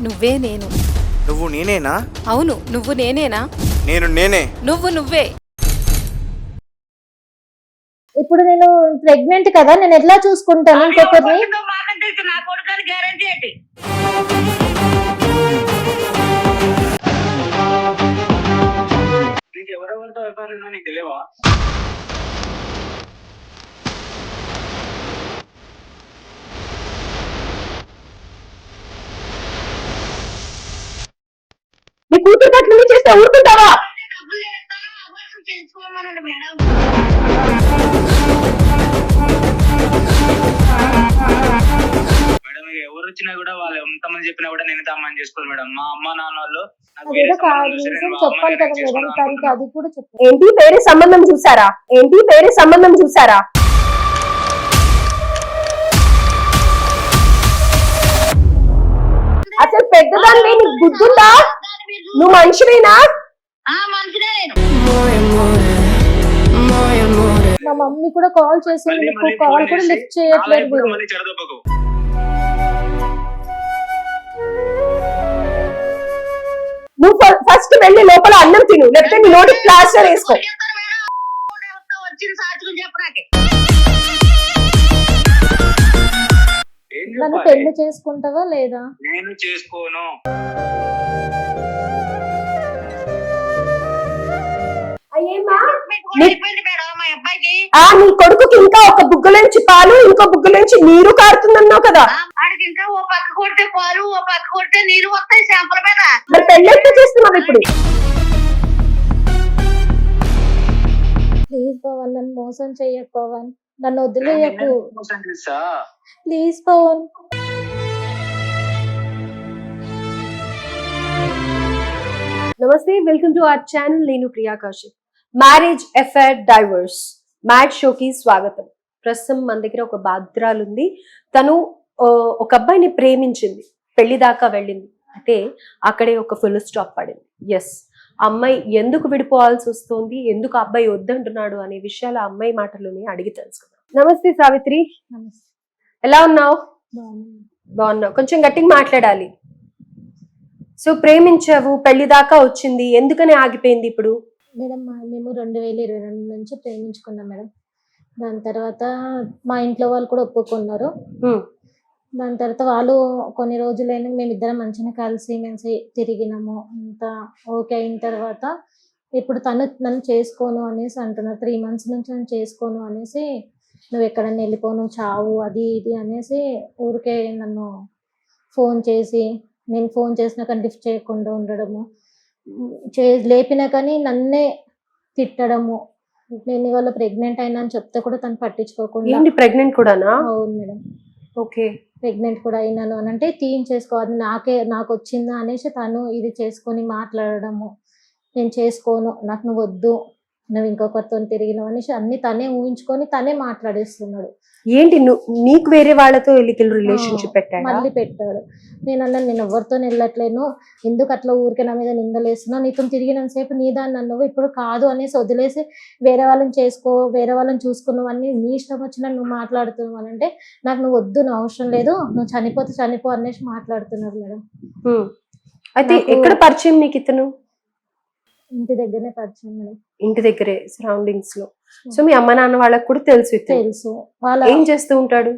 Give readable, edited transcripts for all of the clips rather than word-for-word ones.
నువ్వే నేను. నువ్వు నేనేనా? అవును, నువ్వు నేనేనా? నేను నేనే. నువ్వు నువ్వే. ఇప్పుడు నేను ప్రెగ్నెంట్ కదా, నేను ఎట్లా చూసుకుంటాను ఇంకొకరిని? నీ కూతురు పట్ల నీ చేస్తే ఊరుకుంటావా? మేడం ఎవరు వచ్చినా కూడా వాళ్ళు ఎంతమంది చెప్పినా కూడా నేను అమ్మని చేసుకోను మేడం. మా అమ్మ నాన్న వాళ్ళు అదేదో కాదు, నిజం చెప్పాలి కదా మేడం, తనకి అది కూడా చెప్పాలి. ఏంటి వేరే సంబంధం చూసారా? ఏంటి వేరే సంబంధం చూసారా? అసలు పెద్దదాన్ని, నీకు బుద్ధుందా? నువ్వు మనిషివేనా? మా మమ్మీ కూడా కాల్ చేసింది, కాల్ కూడా లిఫ్ట్ చేయట్లేదు మీరు. నువ్వు ఫస్ట్ వెళ్ళి లోపల అన్నం తిను, లేకపోతే నీ నోటి ప్లాస్టర్ వేసుకో. నన్ను పెళ్లి చేసుకుంటావా లేదా? నేను చేసుకోను. నీ కొడుకుకి ఇంకా ఒక బుగ్గలోంచి పాలు, ఇంకో బుగ్గలోంచి నీరు కారుతుందన్నావు కదా. ఇంకా ఓ పక్క కొడితే పాలు, ఓ పక్క కొడితే నీరు వస్తాయి శాంపుల మీద. మరి పెళ్లి ఎట్లా చేస్తున్నావు ఇప్పుడు? ప్లీజ్ పవన్, నన్ను మోసం చెయ్యకు పవన్, నన్ను వదిలేయకు ప్లీజ్ పవన్. నమస్తే, వెల్కమ్ టు అవర్ ఛానల్. నేను Priya Kaushik. Marriage affair divorce mad షోకి స్వాగతం. ప్రస్తుతం మన దగ్గర ఒక బాధ్యురాలు ఉంది. తను ఒక అబ్బాయిని ప్రేమించింది, పెళ్లి దాకా వెళ్ళింది. అయితే అక్కడే ఒక ఫుల్ స్టాప్ పడింది. ఎస్, అమ్మాయి ఎందుకు విడిపోవాల్సి వస్తుంది, ఎందుకు అబ్బాయి వద్దంటున్నాడు అనే విషయాలు ఆ అమ్మాయి మాటలోనే అడిగి తెలుసుకుందాం. నమస్తే సావిత్రి, ఎలా ఉన్నావు? బాగున్నావు, కొంచెం గట్టిగా మాట్లాడాలి. సో ప్రేమించావు, పెళ్లి దాకా వచ్చింది, ఎందుకని ఆగిపోయింది ఇప్పుడు? మేడం మేము 2022 నుంచి ప్రేమించుకున్నాం మేడం. దాని తర్వాత మా ఇంట్లో వాళ్ళు కూడా ఒప్పుకున్నారు. దాని తర్వాత వాళ్ళు కొన్ని రోజులైనా మేమిద్దరం మంచిగా కలిసి మెలిసి తిరిగినాము. అంతా ఓకే అయిన తర్వాత ఇప్పుడు తను నన్ను చేసుకోను అనేసి అంటున్నారు. 3 months నుంచి నన్ను చేసుకోను అనేసి, నువ్వు ఎక్కడన్నా వెళ్ళిపో, నువ్వు చావు, అది ఇది అనేసి ఊరికే నన్ను ఫోన్ చేసి, నేను ఫోన్ చేసినా కానీ లిఫ్ట్ చేయకుండా ఉండడము, లేపినా కానీ నన్నే తిట్టడము. నేను ఇవాళ ప్రెగ్నెంట్ అయినా అని చెప్తే కూడా తను పట్టించుకోకుండా. ప్రెగ్నెంట్ కూడానా? అవును మేడం. ఓకే, ప్రెగ్నెంట్ కూడా అయినాను అని అంటే తీయించేసుకోవాలి, నాకు వచ్చిందా అనేసి తను ఇది చేసుకొని మాట్లాడడము. నేను చేసుకోను, నాకు నువ్వు వద్దు, నువ్వు ఇంకొకరితో తిరిగినావు అనేసి అన్ని తనే ఊహించుకొని తనే మాట్లాడేస్తున్నాడు. ఏంటి నీకు వేరే వాళ్ళతో రిలేషన్షిప్ పెట్టాడు? మళ్ళీ పెట్టాడు. నేను అన్నాను, నేను ఎవరితో వెళ్ళట్లేను, ఎందుకు అట్లా ఊరికే నా మీద నిందలేస్తున్నావు, నీతో తిరిగినంతసేపు నీ దాన్ని అన్నావు, ఇప్పుడు కాదు అనేసి వదిలేసి వేరే వాళ్ళని చేసుకో, వేరే వాళ్ళని చూసుకున్నావు అని నీ ఇష్టం వచ్చినా నువ్వు మాట్లాడుతున్నావు అని అంటే, నాకు నువ్వు వద్దు, నా అవసరం లేదు, నువ్వు చనిపోతే చనిపో అనేసి మాట్లాడుతున్నారు మేడం. అయితే ఎక్కడ పరిచయం నీకు ఇతను? ఇంటి దగ్గరనే పరిచయం మేడం. ఇంటి దగ్గరే, సరౌండింగ్స్ లో. సో మీ అమ్మ నాన్న వాళ్ళకి కూడా తెలుసు. వాళ్ళ ఏం చేస్తూ ఉంటాడు?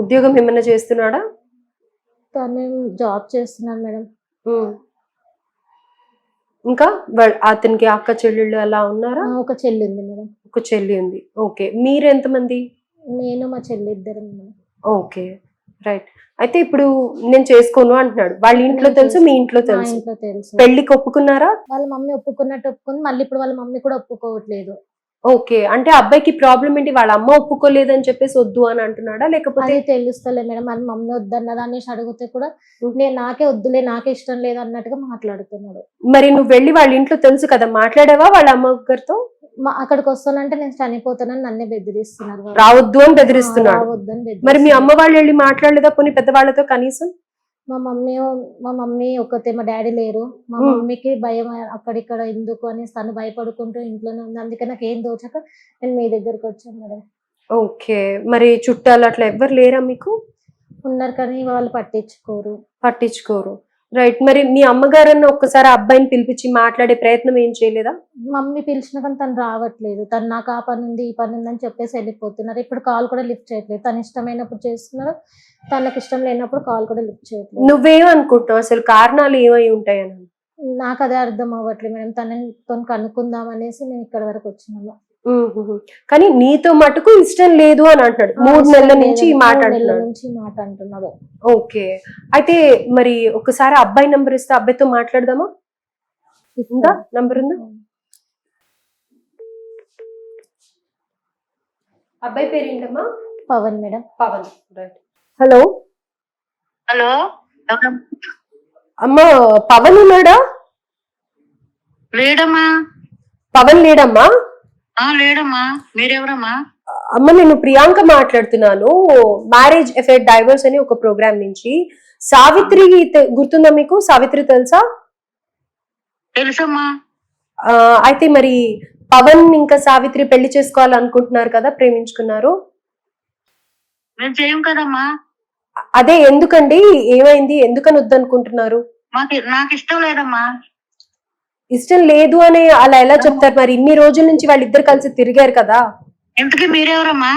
ఉద్యోగం ఏమన్నా చేస్తున్నాడా? తను జాబ్ చేస్తున్నాడు మేడం. ఇంకా అతనికి అక్క చెల్లెళ్ళు అలా ఉన్నారా? ఒక చెల్లి ఉంది మేడం. ఒక చెల్లి ఉంది. ఓకే, మీరు ఎంతమంది? నేను మా చెల్లి ఇద్దరు మేడం. Okay, right. అయితే ఇప్పుడు నేను చేసుకోను అంటున్నాడు. వాళ్ళ ఇంట్లో తెలుసు, మీ ఇంట్లో తెలుసు. పెళ్లికి ఒప్పుకున్నారా? వాళ్ళ మమ్మీ ఒప్పుకున్నట్టు ఒప్పుకుంది, మళ్ళీ ఇప్పుడు వాళ్ళ మమ్మీ కూడా ఒప్పుకోవట్లేదు. ఓకే, అంటే అబ్బాయికి ప్రాబ్లం ఏంటి? వాళ్ళ అమ్మ ఒప్పుకోలేదు అని చెప్పేసి వద్దు అని అంటున్నాడా, లేకపోతే? తెలుస్తలే మేడం. వాళ్ళ మమ్మీ వద్దన్నదా అనేసి అడిగితే కూడా నేను నాకే వద్దులే, నాకే ఇష్టం లేదు అన్నట్టుగా మాట్లాడుతున్నాడు. మరి నువ్వు వెళ్ళి వాళ్ళ ఇంట్లో తెలుసు కదా, మాట్లాడావా వాళ్ళ అమ్మగారితో? అక్కడికి వస్తానంటే నేను చనిపోతానని నన్నే బెదిరిస్తున్నారు. రావద్దు అని బెదిరిస్తున్నాడు. మరి మీ అమ్మ వాళ్ళు వెళ్ళి మాట్లాడలేదా పోనీ పెద్దవాళ్ళతో కనీసం? మా మమ్మీ ఒకతే, మా డాడీ లేరు. మా మమ్మీకి భయం అక్కడిక్కడ ఎందుకు అని తను భయపడుకుంటూ ఇంట్లోనే ఉంది. అందుకే నాకు ఏం దోచక నేను మీ దగ్గరకు వచ్చాను మేడం. ఓకే, మరి చుట్టాలు అట్లా ఎవ్వరు లేరా మీకు? ఉన్నారు కానీ వాళ్ళు పట్టించుకోరు. పట్టించుకోరు. రైట్. మరి మీ అమ్మగారన్న ఒక్కసారి ఆ అబ్బాయిని పిలిపించి మాట్లాడే ప్రయత్నం ఏం చేయలేదా? మమ్మీ పిలిచినా కానీ తను రావట్లేదు. తను నాకు ఆ పని ఉంది ఈ పని ఉంది అని చెప్పేసి వెళ్ళిపోతున్నారు. ఇప్పుడు కాల్ కూడా లిఫ్ట్ చేయట్లేదు. తను ఇష్టమైనప్పుడు చేస్తున్నారు, తనకు ఇష్టం లేనప్పుడు కాల్ కూడా లిఫ్ట్ చేయట్లేదు. నువ్వేమనుకుంటున్నావు అసలు కారణాలు ఏమై ఉంటాయని? నాకు అదే అర్థం అవ్వట్లేదు మేడం. తనతో కనుక్కుందాం అనేసి నేను ఇక్కడ వరకు వచ్చినాము. కానీ నీతో మటుకు ఇష్టం లేదు అని అంటాడు. 3 నెలల నుంచి ఈ మాట అంటున్నాడు. ఓకే. అయితే మరి ఒకసారి అబ్బాయి నంబర్ ఇస్తే అబ్బాయితో మాట్లాడదామా? ఉందా నంబర్? ఉందా? అబ్బాయి పేరు ఏంటమ్మా? Pavan madam. Pavan. Right. Hello hello అమ్మా, పవన్ ఉన్నాడా? లేడమ్మా. పవన్ లేడమ్మా? లేడమ్మా. మీరెవరమ్మా? అమ్మ, నేను ప్రియాంక మాట్లాడుతున్నాను. మ్యారేజ్ ఎఫెక్ట్ డైవర్స్ అని ఒక ప్రోగ్రామ్ నుంచి. సావిత్రి గుర్తుందా మీకు? సావిత్రి తెలుసా? తెలుసమ్మా. అయితే మరి పవన్ ఇంకా సావిత్రి పెళ్లి చేసుకోవాలనుకుంటున్నారు కదా, ప్రేమించుకున్నారు. మేము చేయం కదమ్మా. అదే ఎందుకండి, ఏమైంది, ఎందుకని వద్దనుకుంటున్నారు? నాకు ఇష్టం లేదమ్మా. ఇష్టం లేదు అని అలా ఎలా చెప్తారు? మరి ఇన్ని రోజుల నుంచి వాళ్ళిద్దరు కలిసి తిరిగారు కదా. ఇంతకీ మీరెవరమ్మా?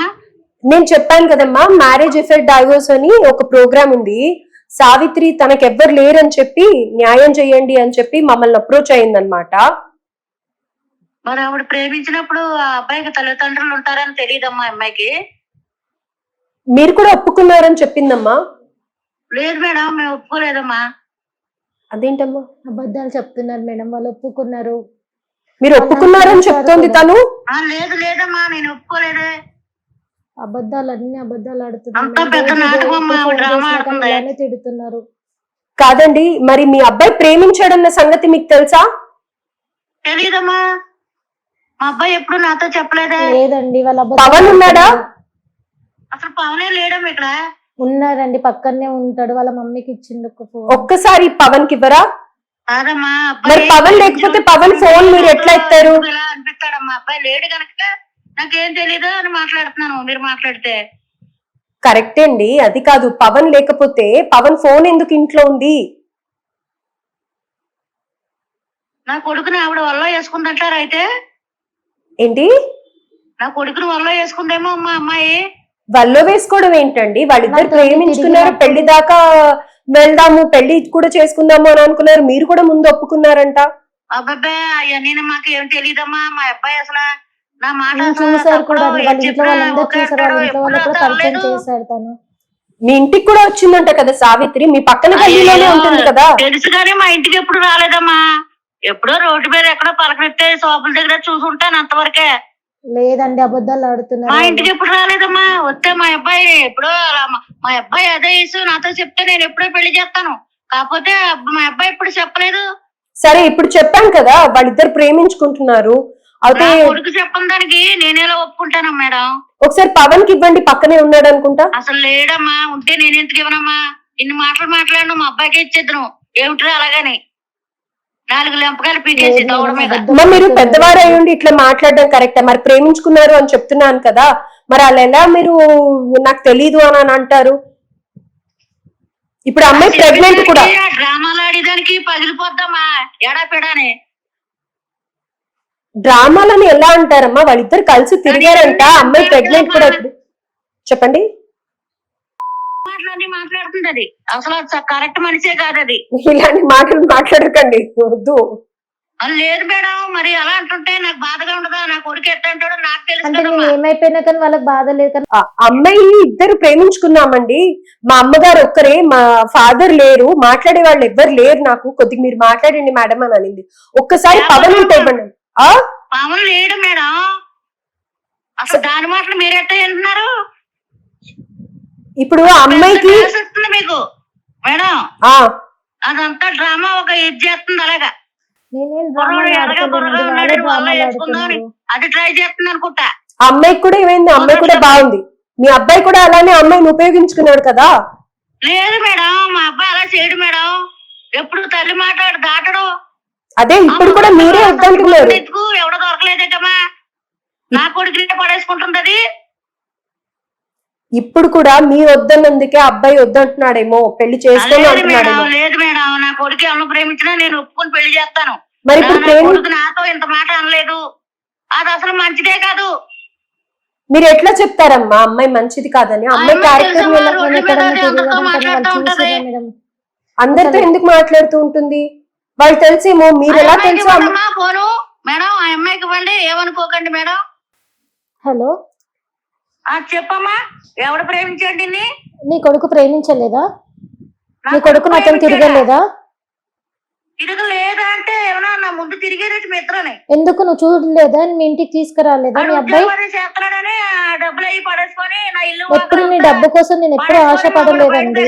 నేను చెప్పాను కదమ్మా, మ్యారేజ్ ఎఫెక్ట్ డైవర్స్ అని ఒక ప్రోగ్రామ్ ఉంది. సావిత్రి తనకెవ్వరు లేరని చెప్పి న్యాయం చేయండి అని చెప్పి మమ్మల్ని అప్రోచ్ అయిందనమాట. మరి ఆవిడ ప్రేమించినప్పుడు ఆ అబ్బాయికి తల్లిదండ్రులు ఉంటారని తెలియదమ్మా అమ్మాయికి. మీరు కూడా ఒప్పుకున్నారని చెప్పిందమ్మా. లేదు మేడం, మేము ఒప్పుకోలేదమ్మా. అదేంటమ్మా? అబద్ధాలు చెప్తున్నారు మేడం. వాళ్ళు ఒప్పుకున్నారు. మీరు ఒప్పుకున్నారని చెప్తోంది తను. లేదు లేదమ్మా, నేను ఒప్పుకోలేదే. అన్ని అబద్ధాలు అంతా పెద్ద నాటకం అమ్మా, డ్రామా ఆడుతుంది. ఆడుతున్నారు, తిడుతున్నారు. కాదండి, మరి మీ అబ్బాయి ప్రేమించాడన్న సంగతి మీకు తెలుసా? తెలీదమ్మా. మా అబ్బాయి ఎప్పుడు నాతో చెప్పలేదే. లేదండి, వాళ్ళ పవన్ ఉన్నాడా? అసలు పవనే లేడమ్మా ఇక్కడ. ఉన్నారండి, పక్కనే ఉంటాడు. వాళ్ళ మమ్మీకి ఇచ్చిండు ఫోన్. ఒక్కసారి పవన్ కి ఇవ్వరా? కాదమ్మా, మరి పవన్ లేకపోతే పవన్ ఫోన్ మీరు ఎట్లా ఎత్తారు? ఇలా అనిపిస్తాడమ్మా. అబ్బాయి లేడు కనుక నాకేం తెలీదు అని మాట్లాడుతున్నాను. మీరు మాట్లాడితే కరెక్టే అండి, అది కాదు. పవన్ లేకపోతే పవన్ ఫోన్ ఎందుకు ఇంట్లో ఉంది? నా కొడుకుని ఆవిడ వల్ల వేసుకుందంటారు. అయితే ఏంటి? నా కొడుకుని వల్ల వేసుకుందేమో అమ్మా అమ్మాయి. వల్లో వేసుకోవడం ఏంటండి? వాళ్ళిద్దరు ప్రేమించుకున్నారు, పెళ్లి దాకా వెళ్దాము, పెళ్లి కూడా చేసుకుందాము అని అనుకున్నారు. మీరు కూడా ముందు ఒప్పుకున్నారంట. అబ్బాయి అవన్నీ మాకు ఏం తెలియదమ్మా. మా అబ్బాయి అసలు నా మాట చూసారు కూడా, వాళ్ళ ఇంట్లో వాళ్ళందరూ చూసారు. వాళ్ళ ఇంట్లో వాళ్ళు కూడా పరిచయం చేశాడు తను. మీ ఇంటికి కూడా వచ్చిందంట కదా సావిత్రి, మీ పక్కన గల్లీలోనే ఉంటుంది కదా. తెలుసు కానీ మా ఇంటికి ఎప్పుడు రాలేదమ్మా. ఎప్పుడో రోడ్డు మీద ఎక్కడో పలకరిస్తే షాపుల దగ్గర చూసుంటాను, అంతవరకే. లేదండి, అబద్ధాలు ఆడుతున్నారు. మా ఇంటికి ఎప్పుడు రాలేదమ్మా. వస్తే మా అబ్బాయి ఎప్పుడో మా అబ్బాయి అదే ఇసు నాతో చెప్తే నేను ఎప్పుడో పెళ్లి చేస్తాను. కాకపోతే మా అబ్బాయి ఇప్పుడు చెప్పలేదు. సరే, ఇప్పుడు చెప్పాను కదా వాళ్ళిద్దరు ప్రేమించుకుంటున్నారు. అయితే కొడుకు చెప్పని దానికి నేనేలా ఒప్పుకుంటాను మేడం? ఒకసారి పవన్ కి ఇవ్వండి, పక్కనే ఉన్నాడు అనుకుంటా. అసలు లేడమ్మా. ఉంటే నేను ఎందుకు ఇవ్వనమ్మా? ఇన్ని మాటలు మాట్లాడను, మా అబ్బాయికి ఇచ్చేద్దును. ఏమిట్రా అలాగని 4 లెంపకాయలు పీకేసి దౌడ మీద. మీరు పెద్దవారు అయ్యండి ఇట్లా మాట్లాడడం కరెక్టా? మరి ప్రేమించుకున్నారు అని చెప్తున్నాను కదా, మరి అలా ఎలా మీరు నాకు తెలీదు అని అంటారు? ఇప్పుడు అమ్మాయి ప్రెగ్నెంట్ కూడా. డ్రామాలు ఆడేదానికి పగిలిపోద్దామా ఎడాపెడాని. డ్రామాలని ఎలా అంటారమ్మా? వాళ్ళిద్దరు కలిసి తిరిగారంట, అమ్మాయి ప్రెగ్నెంట్ కూడా. చెప్పండి. మాట్లాడుతుంది అది అసలు కరెక్ట్ మనిషే కాదు అది. ఇలాంటి మాటలు మాట్లాడకండి, వద్దు. లేదు మేడం, మరి అలా అంటుంటే నాకు బాధగా ఉండదా? నా కొడుకు ఎట్లా అంటాడో నాకు తెలుసు. ఏమైపోయినా కానీ వాళ్ళకి బాధ లేదు కానీ. అమ్మాయి ఇద్దరు ప్రేమించుకున్నామండి. మా అమ్మగారు ఒక్కరే, మా ఫాదర్ లేరు, మాట్లాడే వాళ్ళు ఎవ్వరు లేరు నాకు. కొద్దిగా మీరు మాట్లాడండి మేడం అని అనింది. ఒక్కసారి పవన్ ఉంటే ఇవ్వండి. పవన్ లేడు మేడం. అసలు దాని మాటలు మీరు ఎట్లా వింటున్నారు? ఇప్పుడు అమ్మాయికి మీకు మేడం అదంతా డ్రామా ఒక ఇది చేస్తుంది. అలాగా అది ట్రై చేస్తుంది అనుకుంటా. అమ్మాయికి కూడా ఏమైంది? అమ్మాయి కూడా బాగుంది. మీ అబ్బాయి కూడా అలానే అమ్మాయిని ఉపయోగించుకున్నాడు కదా. లేదు మేడం, మా అబ్బాయి అలా చేయడు మేడం. ఎప్పుడు తల్లి మాట్లాడు దాటడు. అదే ఇప్పుడు కూడా మీరే వద్దంటున్నారు. ఎవడో దొరకలేదేటమ్మా, నా కొడుకు పడేసుకుంటుంది. ఇప్పుడు కూడా మీ వద్దన్నందుకే అబ్బాయి వద్దంటున్నాడేమో, పెళ్లి చేసుకోని లేదు అంటున్నాడేమో. మేడం, లేదు మేడం, నా కొడుకు ఎవరు ప్రేమించినా నేను ఒప్పుకొని పెళ్లి చేస్తాను. మరి ఇప్పుడు నా కొడుకు నాతో ఇంత మాట అనలేదు, అది అసలు మంచిదే కాదు. మీరు ఎట్లా చెప్తారమ్మా అమ్మాయి మంచిది కాదని? అమ్మాయి క్యారెక్టర్ అందరితో ఎందుకు మాట్లాడుతూ ఉంటుంది? వాళ్ళు తెలిసేమో, మీరు ఎలా తెలుసు? ఫోను మేడం, ఆ అమ్మాయికి ఇవ్వండి, ఏమనుకోకండి మేడం. హలో, చెప్పమ్మా, ఎవడు ప్రేమించండి? నీ కొడుకు ప్రేమించలేదా? నీ కొడుకు నాతో తిరగలేదా? తిరగలేదా అంటే ఏమన్నా నా ముందు తిరిగేది మీ ఇద్దరని. ఎందుకు నువ్వు చూడలేదా? మీ ఇంటికి తీసుకురాలేదా మీ అబ్బాయి? చేస్తున్నాడని డబ్బులు అయ్యి పడేసుకొని నా ఇల్లు ఎప్పుడు నీ డబ్బు కోసం నేను ఎప్పుడు ఆశపడలేదండి.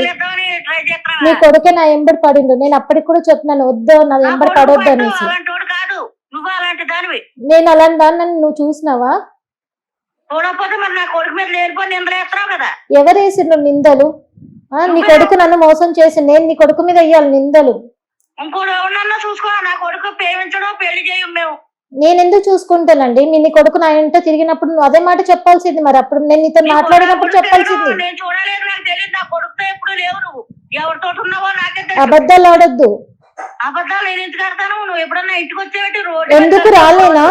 నీ కొడుకే నా ఎంబడి పడిండు. నేను అప్పటికి కూడా చెప్పినాను, వద్దు నా ఎంబడి పడొద్దు అనేసి. కాదు, నువ్వు అలాంటి దానివి. నేను అలాంటి దాన్ని నువ్వు చూసినావా? చూడకపోతే మరి నా కొడుకు మీద లేనిపోయి నిందలు వేస్తున్నావు కదా. ఎవరేసిండ్రు నిందలు? నీ కొడుకు నన్ను మోసం చేసి నేను నీ కొడుకు మీద వేయాలి నిందలు? ఇంకోటి ఎవరన్నా చూసుకో, నా కొడుకు ప్రేమించడం పెళ్లి చేయం మేము. నేను ఎందుకు చూసుకుంటానండి? నీ కొడుకు నా ఇంట తిరిగినప్పుడు నువ్వు అదే మాట చెప్పాల్సింది. మరి అప్పుడు నేను నీతో మాట్లాడినప్పుడు చెప్పాల్సింది. నేను చూడలేదు, నాకు తెలియదు. నా కొడుకుతో ఎప్పుడు లేవు, నువ్వు ఎవరితో ఉన్నావో నాకే తెలియదు. అబద్ధాలు ఆడొద్దు. అబద్ధాలు నేను ఎందుకు ఆడతాను? నువ్వు ఎప్పుడన్నా ఇంటికి వచ్చేవాటి రోడ్డు ఎందుకు రాలేనా?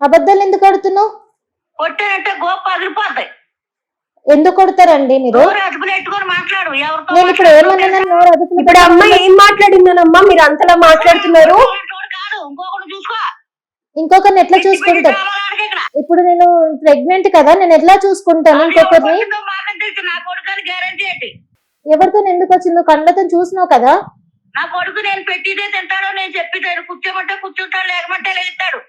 అబద్ధాలు ఎందుకు ఆడుతున్నావు? కొట్టానంటే గోప పగిలిపోతాయి. ఎందుకు కొడతారండి మీరు? అదుపులు ఎట్టుకొని మాట్లాడు. ఎవరితో నేను ఇప్పుడు ఏమన్నా ఇప్పుడు అమ్మాయి ఏం మాట్లాడిందనమ్మా మీరు అంతలా మాట్లాడుతున్నారు? కాదు, ఇంకొకటి చూసుకో. ఇంకొకరిని ఎట్లా చూసుకుంటారు? ఇప్పుడు నేను ప్రెగ్నెంట్ కదా, నేను ఎట్లా చూసుకుంటాను ఇంకొకరిని? నా కొడుకు గ్యారంటీ ఏంటి? ఎవరితో ఎందుకు వచ్చిందో కళ్ళతో చూసినావు కదా. నా కొడుకు నేను పెట్టిదే తింటాడో, నేను చెప్పితే కూర్చోమంటే కూర్చుంటాడు, లేకమంటే లేస్తాడు.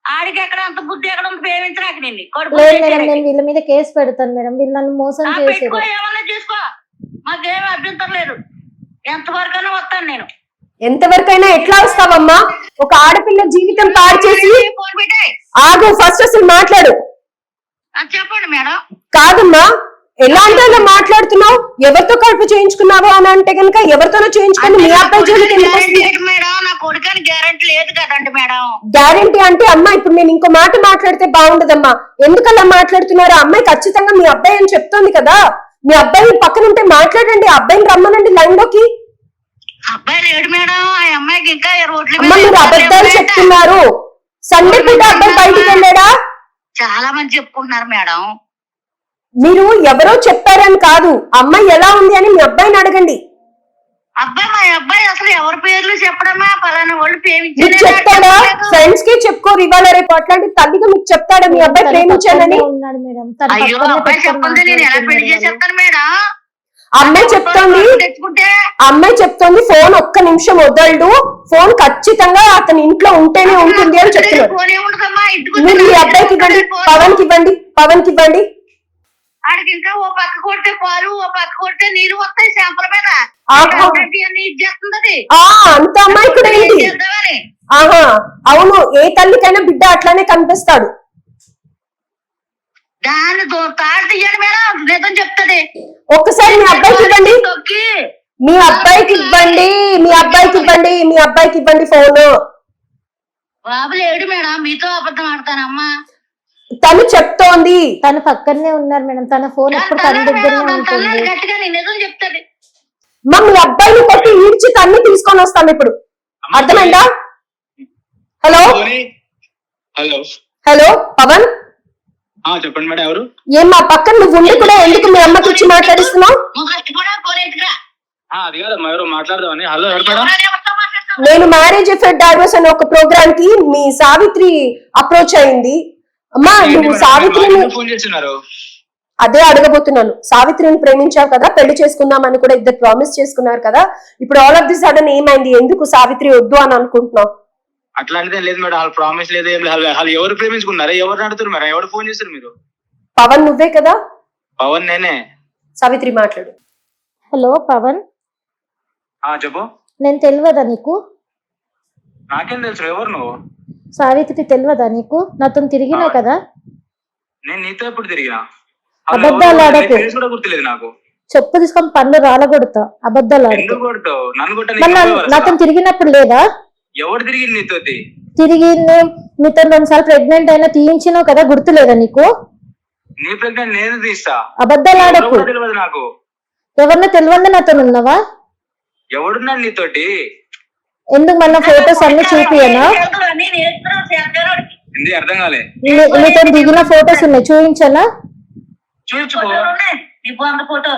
ఆడికి ఎక్కడ అంత బుద్ధి ఎక్కడ ప్రేమించడానికి నిన్ను లేదు మేడం, నేను వీళ్ళ మీద కేసు పెడతాను మేడం. వీళ్ళు నన్ను మోసం చేసి ఏమన్నా చేసుకో, మాకేం అభ్యంతరం లేదు. ఎంతవరకైనా వస్తాను నేను. ఎంతవరకైనా ఎట్లా వస్తావమ్మా? ఒక ఆడపిల్ల జీవితం పాడు చేసి. ఫోన్ పెట్టే ఆగు, ఫస్ట్ అసలు మాట్లాడు. చెప్పండి మేడం. కాదమ్మా, ఎలా అంటే అలా మాట్లాడుతున్నావు? ఎవరితో కడుపు చేయించుకున్నావు అని అంటే కనుక ఎవరితోనో చేయించుకుని మీ అబ్బాయి జోలికి ఎందుకు వస్తుంది? మేడం, నా కొడుకు గ్యారంటీ లేదు కదండి మేడం. గ్యారంటీ అంటే అమ్మా, ఇప్పుడు నేను ఇంకో మాట మాట్లాడితే బాగుండదమ్మా. ఎందుకు అలా మాట్లాడుతున్నారు? అమ్మాయి ఖచ్చితంగా మీ అబ్బాయి అని చెప్తోంది కదా. మీ అబ్బాయి పక్కన ఉంటే మాట్లాడండి, అబ్బాయిని రమ్మనండి లైన్ లోకి. అబ్బాయి లేడు మేడం, ఆ అమ్మాయికి ఇంకా రోడ్ల అమ్మ మీరు అబద్ధాలు చెప్తున్నారు. సండే పూట అబ్బాయి బయటికి వెళ్ళాడా? చాలా మంది చెప్పుకుంటున్నారు మేడం. మీరు ఎవరో చెప్పారని కాదు, అమ్మాయి ఎలా ఉంది అని మీ అబ్బాయిని అడగండి. అబ్బాయి మా అబ్బాయి అసలు ఎవరి పేర్లు చెప్పడమా, పలానా వాళ్ళు మీకు చెప్తాడా? ఫ్రెండ్స్ కి చెప్పుకోరు, ఇవాళ రేపు అట్లాంటి తల్లిగా మీకు చెప్తాడా మీ అబ్బాయి ప్రేమించానని? అయ్యో, అబ్బాయి చెప్పండి, నేను ఎలా పెళ్లి చేసి చెప్తాను మేడం. అమ్మాయి చెప్తోంది ఫోన్ ఒక్క నిమిషం వదలడు, ఫోన్ ఖచ్చితంగా అతని ఇంట్లో ఉంటేనే ఉంటుంది అని చెప్తున్నారు. మీరు మీ అబ్బాయికి ఇవ్వండి, పవన్ కి ఇవ్వండి. ఆడికి ఇంకా ఓ పక్క కొడితే పాలు, ఓ పక్క కొడితే నీరు వస్తాయి శాంపుల మీద. అంత అమ్మాయి కూడా ఏంటి? ఆహా, అవును, ఏ తల్లికైనా బిడ్డ అట్లానే కనిపిస్తాడు. దాన్ని తాడు తీయండి మేడం, నిజం చెప్తాది. ఒక్కసారి మీ అబ్బాయికి ఇవ్వండి, మీ అబ్బాయికి ఇవ్వండి ఫోన్. బాబు లేడు మేడం, మీతో అబద్ధం ఆడతానమ్మా. తను చెప్తోంది, తను పక్కనే ఉన్నారు మేడం. తన ఫోన్ ఎప్పుడు తన దగ్గరనే ఉంటుంది. గట్టిగా నిజం చెప్తాది. మా మీ అబ్బాయిని కొట్టి ఈడ్చి తన్ని తీసుకొని వస్తాం ఇప్పుడు, అర్థమైందా? హలో హలో పవన్, చెప్పండి మేడం. ఎవరు? ఏం మా పక్కన నువ్వు ఉండి కూడా ఎందుకు మీ అమ్మకి ఇచ్చి మాట్లాడిస్తున్నావు? అది కాదమ్మా, ఎవరు మాట్లాడదామని. హలో ఎవరు మేడం? నేను మ్యారేజ్ ఎఫెక్ట్ డైవర్స్ అనే ఒక ప్రోగ్రామ్ కి మీ సావిత్రి అప్రోచ్ అయింది. అమ్మా నువ్వు సావిత్రిని ఫోన్ చేస్తున్నారు? అదే అడగబోతున్నాను. సావిత్రిని ప్రేమించావు కదా, పెళ్లి చేసుకుందామని కూడా ఇద్దరు ప్రామిస్ చేసుకున్నారు కదా, ఇప్పుడు ఆల్ ఆఫ్ ది సడన్ ఏమైంది? ఎందుకు సావిత్రి వద్దు అని అనుకుంటున్నావు? అట్లాంటిదే లేదు మేడం, వాళ్ళు ప్రామిస్ లేదు, ఏం లేదు. వాళ్ళు ఎవరు ప్రేమించుకున్నారా? ఎవరు అడుగుతారు మేడం? ఎవరు ఫోన్ చేస్తారు మీరు? పవన్ నువ్వే కదా? పవన్ నేనే. సావిత్రి మాట్లాడు. హలో పవన్, చెప్పు. నేను తెలియదా నీకు? నాకేం తెలుసు, ఎవరు నువ్వు? సావిత్రి తెలియదా నీకు? నాతో తిరిగినావు కదా. నేను నీతో ఎప్పుడు తిరిగినా? అబద్ధాలు ఆడకు, గుర్తులేదు నాకు. చెప్పు తీసుకొని పనులు రాలగొడతా. అబద్ధాలు ఆడకు. నాతో తిరిగినప్పుడు లేదా? ఎవరు తిరిగింది నీతో? తిరిగి నీతో 2 సార్లు ప్రెగ్నెంట్ అయినా తీయించినావు కదా, గుర్తులేదా నీకు? నీ ప్రెగ్నెంట్ నేను తీస్తా. అబద్ధాలు ఎవరో ఆడకు. కూడా తెలియదు నాకు. ఎవరినో తెలియదు నాతో ఉన్నావా? ఎవడున్నాడు నీతోటి? ఎందుకు మళ్ళీ ఫొటోస్ అన్ని చూపియనా? ఏంది అర్థం కాలే? నీతో దిగిన ఫొటోస్ ఉన్నాయి, చూపించనా? చూపించుకో. ఫోటో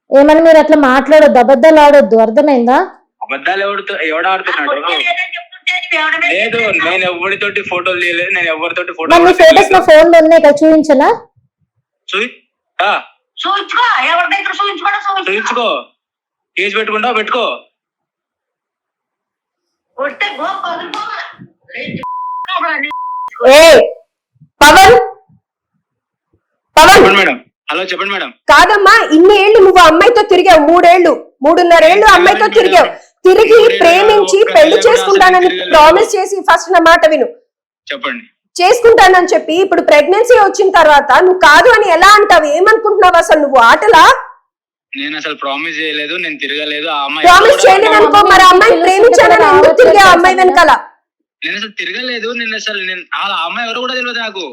ఏమని మీరు అట్లా మాట్లాడొద్దు, అబద్ధాలు ఆడొద్దు, అర్థమైందా? అబద్ధాలు ఎవడాడుతున్నాడు? లేదు, నేను ఎవరితోటి ఫోటోలు తీయలేదు. నేను ఎవరితోటి మరి నీ ఫొటోస్ నా ఫోన్ లో ఉన్నాయి కదా, చూపించనా? చూపించుకో, ఎవరి దగ్గర చూపించుకో. కేసు పెట్టుకుంటావు పెట్టుకో. ఏ పవన్ పవన్ చెప్పండి మేడం. హలో చెప్పండి మేడం. కాదమ్మా, ఇన్ని ఏళ్ళు నువ్వు అమ్మాయితో తిరిగావు, 3.5 ఏళ్ళు అమ్మాయితో తిరిగావు. తిరిగి ప్రేమించి పెళ్లి చేసుకుంటానని ప్రామిస్ చేసి ఫస్ట్ నా మాట విను, చెప్పండి. చేసుకుంటానని చెప్పి ఇప్పుడు ప్రెగ్నెన్సీ వచ్చిన తర్వాత నువ్వు కాదు అని ఎలా అంటావు? ఏమనుకుంటున్నావు అసలు నువ్వు? ఆటలా? నేను అసలు ప్రామిస్ చేయలేదు, నేను తిరగలేదు. ఆ అమ్మాయి ప్రామిస్ చేయలేదు అనుకో, మరి అమ్మాయిని ప్రేమించానని ఎందుకు తిరిగా అమ్మాయి వెనకాల? నేను అసలు తిరగలేదు. నేను ఆ అమ్మాయి ఎవరు కూడా తెలియదు నాకు.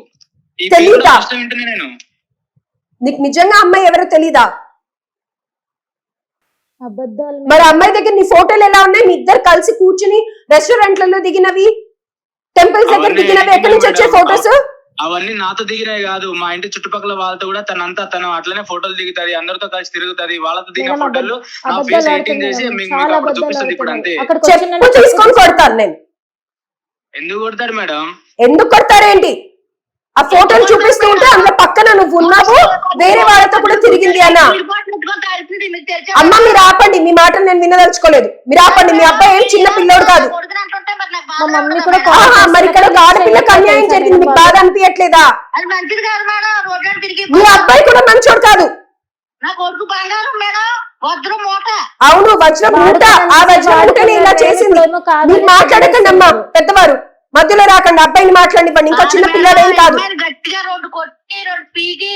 ఈ తెలీదా? వింటున్నా నేను. నీకు నిజంగా అమ్మాయి ఎవరో తెలీదా? అబద్ధాలు. మరి అమ్మాయి దగ్గర నీ ఫోటోలు ఎలా ఉన్నాయి? మీ ఇద్దరు కలిసి కూర్చుని రెస్టారెంట్లలో దిగినవి, టెంపుల్స్ దగ్గర దిగినవి, ఎక్కడి నుంచి వచ్చే ఫోటోస్? అవన్నీ నాతో దిగినాయి కాదు, మా ఇంటి చుట్టుపక్కల వాళ్ళతో కూడా తను అట్లనే ఫోటోలు దిగుతుంది, అందరితో కలిసి తిరుగుతుంది. వాళ్ళతో దిగిన ఫోటోలు నా ఫేస్ ఎడిటింగ్ చేసి మీకు అప్పుడు చూపిస్తుంది. ఇప్పుడు అంతే. చెప్పు తీసుకొని కొడతాను నేను. ఎందుకు కొడతారు మేడం? ఎందుకు కొడతారేంటి? ఆ ఫోటోలు చూపిస్తూ ఉంటే అందులో పక్కన నువ్వు ఉన్నావు, వేరే వాళ్ళతో కూడా తిరిగింది అన్న. అమ్మ మీరు ఆపండి, మీ మాటలు నేను వినదలుచుకోలేదు. మీరు ఆపండి. మీ అబ్బాయి ఏం చిన్న పిల్లోడు కాదు. మా మమ్మీ కూడా మరి ఇక్కడ ఒక ఆడపిల్లకి అన్యాయం జరిగింది, మీకు బాధ అనిపించట్లేదా? అది మంచిది కాదు మేడం, రోడ్డు తిరిగి మీ అబ్బాయి కూడా మంచోడు కాదు. నా కొడుకు బంగారం మేడం, వజ్రం మూట. అవును, వజ్రం మూట. ఆ వజ్రం మూటని ఇలా చేసింది. మీరు మాట్లాడకండి అమ్మా, పెద్దవారు మధ్యలో రాకండి. అబ్బాయిని మాట్లాడివ్వండి, ఇంకా చిన్న పిల్లడేం కాదు. గట్టిగా రోడ్డు కొట్టి రోడ్డు పీకి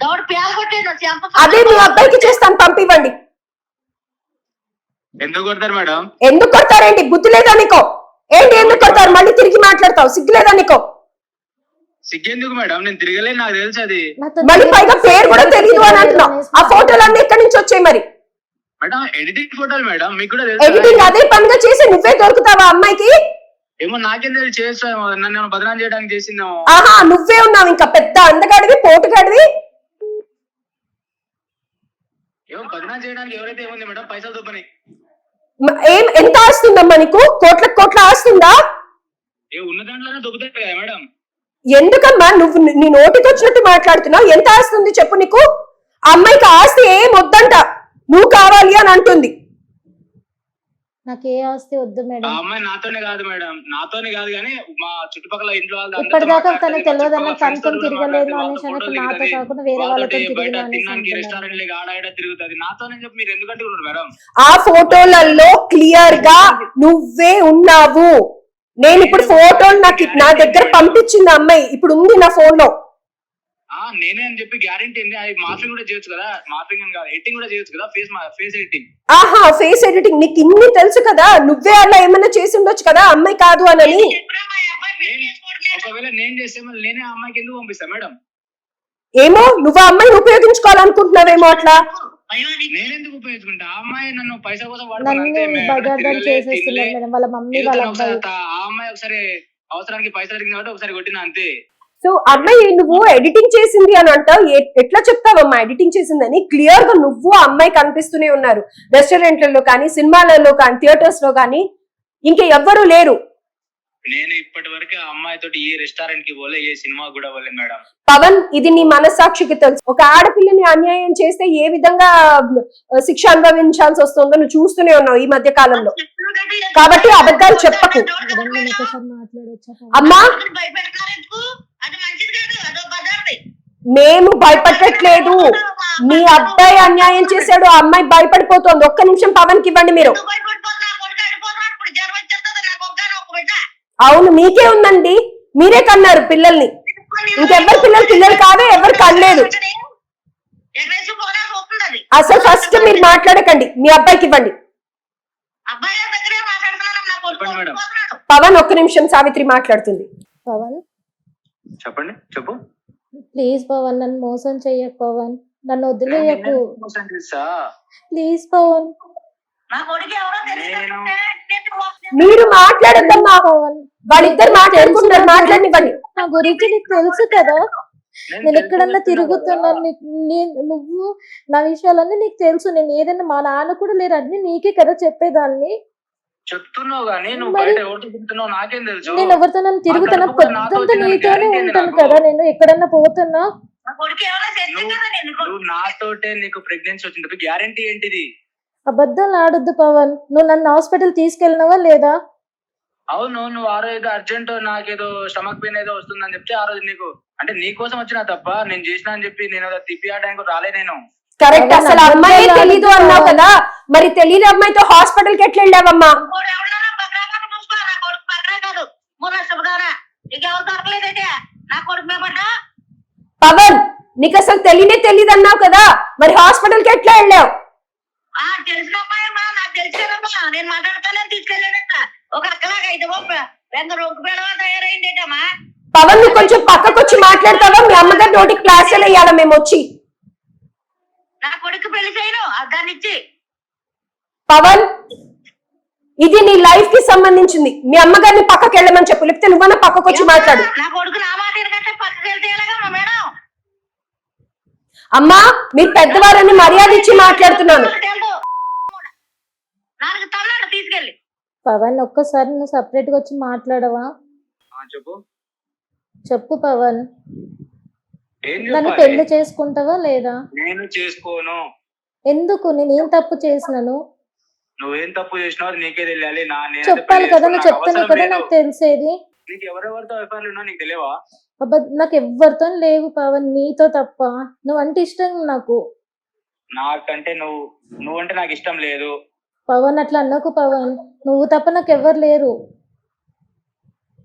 దౌడు పేద కొట్టేది. అదే మీ అబ్బాయికి చేస్తాను, పంపివ్వండి. ఎందుకు కొడతారు మేడం? ఎందుకు కొడతారేంటి? బుద్ధి లేదా నీకో? ఏంటి ఎందుకు కొడతారు? మళ్ళీ తిరిగి మాట్లాడతావు, సిగ్గు లేదా నీకో? సిగ్గెందుకు మేడం? నేను తిరగలేదు, నాకు తెలుసు అది. మళ్ళీ పైగా పేరు కూడా తెలియదు అని అంటున్నావు. ఆ ఫోటోలు అన్ని ఎక్కడి నుంచి వచ్చాయి మరి? మేడం ఎడిటింగ్ ఫోటోలు మేడం, మీకు కూడా తెలుసు. ఎడిటింగ్ అదే పనిగా చేసి నువ్వే దొరుకుతావా అమ్మాయికి? ఏమో నాకేం తెలియదు, చేస్తామో నన్ను బదనాం చేయడానికి చేసిందేమో. ఆహా, నువ్వే ఉన్నావు ఇంకా పెద్ద అందగాడివి, పోటుగాడివి. ఏమో బదనాం చేయడానికి ఎవరైతే ఏముంది మేడం, పైసలు దొబ్బని. ఏం ఎంత ఆస్తుందమ్మా నీకు? కోట్ల ఆస్తుందా? ఉన్న దాంట్లోనే దొబ్బుతాయి కదా మేడం. ఎందుకమ్మా నువ్వు నీ నోటికి వచ్చినట్టు మాట్లాడుతున్నావు? ఎంత ఆస్తుంది చెప్పు నీకు? ఆ అమ్మాయికి ఆస్తి ఏం వద్దంట, నువ్వు కావాలి అని అంటుంది. నాకు ఏ ఆస్తి వద్దు మేడం. ఆ అమ్మాయి నాతోనే కాదు మేడం, నాతోనే కాదు కానీ మా చుట్టుపక్కల ఇంట్లో వాళ్ళు ఇప్పటిదాకా తనకు తెలియదన్న తనతో తిరగలేదు అనేసి నాతో కాకుండా వేరే వాళ్ళతో తినడానికి రెస్టారెంట్ ఆడ తిరుగుతుంది నాతోనే చెప్పి మీరు ఎందుకంటే మేడం ఆ ఫోటోలలో క్లియర్ గా నువ్వే ఉన్నావు. నేను ఇప్పుడు ఫోటోలు నా దగ్గర పంపించింది అమ్మాయి, ఇప్పుడు ఉంది నా ఫోన్ లో. నేనే అని చెప్పి గ్యారెంటీ ఉంది. అది మార్ఫింగ్ కూడా చేయొచ్చు కదా, మార్ఫింగ్ అని కాదు ఎడిటింగ్ కూడా చేయొచ్చు కదా, ఫేస్ ఎడిటింగ్. ఆహా, ఫేస్ ఎడిటింగ్ నీకు ఇన్ని తెలుసు కదా, నువ్వే అలా ఏమైనా చేసి ఉండొచ్చు కదా అమ్మాయి కాదు అని. ఒకవేళ నేను చేస్తే మళ్ళీ నేనే ఆ అమ్మాయికి ఎందుకు పంపిస్తా మేడం? ఏమో నువ్వు ఆ అమ్మాయిని ఉపయోగించుకోవాలనుకుంటున్నావేమో అట్లా. నేనెందుకు ఉపయోగించుకుంటా? ఆ అమ్మాయి నన్ను పైసా కోసం ఆ అమ్మాయి ఒకసారి అవసరానికి పైసలు అడిగింది కాబట్టి ఒకసారి కొట్టినా అంతే. సో అమ్మాయి నువ్వు ఎడిటింగ్ చేసింది అని అంటావు, ఎట్లా చెప్తావమ్మా ఎడిటింగ్ చేసిందని? క్లియర్ గా నువ్వు ఆ అమ్మాయి కనిపిస్తూనే ఉన్నారు రెస్టారెంట్లలో కానీ, సినిమాలలో కానీ, థియేటర్స్ లో కానీ, ఇంకా ఎవ్వరూ లేరు. నేను ఇప్పటి వరకు ఆ అమ్మాయితో ఏ రెస్టారెంట్ కి పోలే, ఏ సినిమా కూడా పోలే మేడం. పవన్, ఇది నీ మనస్సాక్షికి తెలుసు. ఒక ఆడపిల్లని అన్యాయం చేస్తే ఏ విధంగా శిక్ష అనుభవించాల్సి వస్తుందో నువ్వు చూస్తూనే ఉన్నావు ఈ మధ్య కాలంలో. కాబట్టి అబద్ధాలు చెప్పకు అమ్మా. మేము భయపడట్లేదు, మీ అబ్బాయి అన్యాయం చేశాడు, ఆ అమ్మాయి భయపడిపోతుంది. ఒక్క నిమిషం పవన్ కి ఇవ్వండి మీరు. అవును, మీకే ఉందండి, మీరే కన్నారు పిల్లల్ని, ఇంకెవ్వరు పిల్లలు కాదే, ఎవరు కనలేదు. అసలు ఫస్ట్ మీరు మాట్లాడకండి, మీ అబ్బాయికి ఇవ్వండి. మేడం పవన్ ఒక్క నిమిషం, సావిత్రి మాట్లాడుతుంది. పవన్ చెప్పండి. చెప్పు. ప్లీజ్ పవన్, నన్ను మోసం చెయ్యకు పవన్, నన్ను వదిలేయకు మోసం చేస్తా ప్లీజ్ పవన్. నా కొడుకు ఎవరో తెలియదు. మీరు మాట్లాడద్దమ్మా, పవన్ వాళ్ళిద్దరు మాట్లాడుకుంటారు, మాట్లాడినివ్వండి. నా గురించి నీకు తెలుసు కదా, నేను ఎక్కడన్నా తిరుగుతున్నాను, నువ్వు నా విషయాలన్నీ నీకు తెలుసు. నేను ఏదైనా, మా నాన్న కూడా లేరు, అన్ని నీకే కదా చెప్పేదాన్ని. చెప్తున్నావు కానీ నువ్వు మరి బయట ఎవరితో తిరుగుతున్నావు నాకేం తెలుసు. నేను ఎవరితో నన్ను తిరుగుతున్నా, ఆ తరపున నాతో పొద్దుంతా వచ్చిన నీతోనే guarantee ఉంటాను నాకు. కదా, నేను ఎక్కడన్నా పోతున్నా. నా కొడుకు ఎవరో తెలియదు కదా నేను. నువ్వు నాతోటే నీకు ప్రెగ్నెన్సీ వచ్చింది, గ్యారంటీ ఏంటిది? అబద్ధాలు ఆడొద్దు పవన్. నువ్వు నన్ను హాస్పిటల్ తీసుకెళ్ళినావా లేదా? అవును, నువ్వు ఆ రోజు ఏదో అర్జెంట్ నాకేదో స్టమక్ పెయిన్ ఏదో వస్తుందని చెప్తే ఆ రోజు నీకు అంటే నీ కోసం వచ్చినా తప్ప నేను చేసినా అని చెప్పి నేను తిప్పి ఆడడానికి రాలే. నేను కరెక్ట్, అసలు అమ్మాయి తెలీదు అన్నావు కదా, మరి తెలియని అమ్మాయితో హాస్పిటల్ కి ఎట్లా వెళ్ళావమ్మా? ఇంకోటి ఎవరినైనా బగ్రాగా చూసుకో. నా కొడుకు బగ్రా కాదు, మూల శుభగానా. నీకు ఎవరు దొరకలేదైతే నా కొడుకు మేపడ్డా. పవన్, నీకు అసలు తెలీదు అన్నావు కదా, మరి హాస్పిటల్ కి ఎట్లా వెళ్ళావు? తెలిసిన అమ్మాయి అమ్మా, నాకు తెలిసేదమ్మా. నేను మాట్లాడతానే తీసుకెళ్ళాడట. ఒక అక్కలాగా అయితే వెంగ రొగ్గు బెడవా తయారైందేటమ్మా. పవన్, నువ్వు కొంచెం పక్కకు వచ్చి మాట్లాడతావా? మీ అమ్మగారి నోటికి క్లాసులు వేయాలా మేము వచ్చి? నా కొడుకు పెళ్లి చేయను దాన్ని ఇచ్చి. పవన్, ఇది నీ లైఫ్ కి సంబంధించింది. మీ అమ్మగారిని పక్కకి వెళ్ళమని చెప్పు, లేకపోతే నువ్వన్నా పక్కకు వచ్చి మాట్లాడు. నా కొడుకు నా మాట ఎందుకంటే పక్కకి వెళ్తే ఎలాగమ్మా మేడం? అమ్మా, మీరు పెద్దవారని మర్యాద ఇచ్చి మాట్లాడుతున్నాను. నాకు తన్నాడు తీసుకెళ్ళి. పవన్, ఒక్కసారి నువ్వు సపరేట్ గా వచ్చి మాట్లాడవా? చెప్పు చెప్పు పవన్, ఏం నన్ను చెప్పాలి? పెళ్లి చేసుకుంటావా లేదా? నేను చేసుకోను. ఎందుకు? నేనేం తప్పు చేసినాను? నువ్వేం తప్పు చేసినావు అది నీకే తెలియాలి. చెప్పాలి కదా, నువ్వు చెప్తాను కదా నాకు తెలిసేది. నీకు ఎవరెవరితో ఎఫ్ఐఆర్లు ఉన్నా నీకు తెలియవా? అబ్బా, నాకు ఎవ్వరితో లేవు పవన్, నీతో తప్ప. నువ్వంటే ఇష్టం నాకు. నాకంటే నువ్వంటే నాకు ఇష్టం లేదు. పవన్, అట్లా అన్నకు పవన్, నువ్వు తప్ప నాకు ఎవ్వరు లేరు.